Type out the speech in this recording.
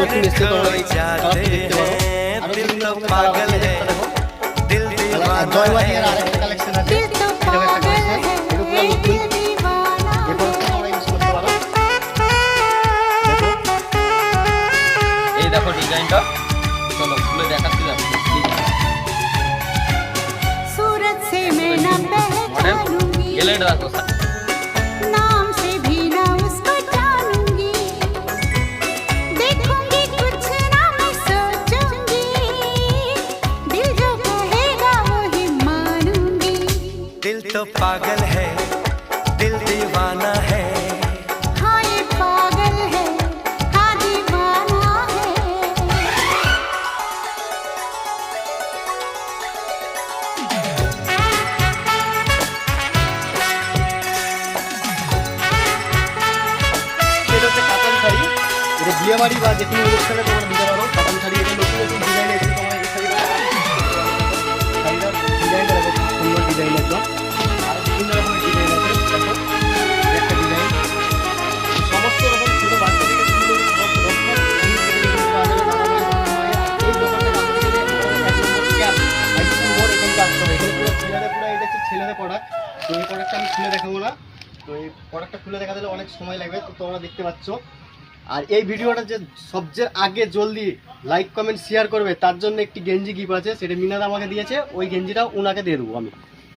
নতুন এসছে, তোমরা দেখতে পারো। আরো বিভিন্ন রকমের কালার আছে, দেখো জয়মারিয়ার আরেকটা কালেকশন আছে, এটাও একটা কালেকশন, এটা পুরো নতুন। এই প্রোডাক্টটা তোমরা ইউজ করতে পারো। দেখো এই দেখো ডিজাইনটা, চলো খুলে দেখাচ্ছি। सूरत से मैं न पहचानूंगी, এলেট দেখো नाम से भी न उसको जानूंगी, देखूंगी कुछ ना मैं सोचूंगी, दिल जो कहेगा वो ही मानूंगी। दिल तो पागल है, दिल दीवाना है। हाँ ये पागल है, हाँ दीवाना है। এটা হচ্ছে কাতান শাড়ি, এটা বিয়ে বাড়ি বা যে কোনো অনুষ্ঠানে তোমরা দিতে পারো। কাতান শাড়ি, এটা নতুন নতুন ডিজাইন এসেছে, তোমরা এই শাড়িটার ডিজাইনটা দেখো, খুব সুন্দর ডিজাইন একদম। আর বিভিন্ন রকমের ডিজাইন আছে, দেখো এই একটা ডিজাইন। সমস্ত রকম ছোট বাচ্চা থেকে শুরু করে সব রকম জিনিস এখানে কিন্তু পাওয়া যাবে। নানা রকমের এই দোকানটা আসতে গেলে এক নম্বর ক্যাপ হাইস্কুল মোড়, এখানে আসতে হবে। এখানে পুরো ছেলেদের, পুরো এটা হচ্ছে ছেলেদের প্রোডাক্ট। তো এই প্রোডাক্টটা আমি খুলে দেখাবো না, তো এই প্রোডাক্টটা খুলে দেখাতে হলে অনেক সময় লাগবে, তো তোমরা দেখতে পাচ্ছ। আর এই ভিডিওটা যে সবচেয়ে আগে জলদি লাইক কমেন্ট শেয়ার করবে তার জন্য একটি গেঞ্জি গিফট আছে, সেটা মিনাদা আমাকে দিয়েছে, ওই গেঞ্জিটা ওনাকে দিয়ে দেবো আমি।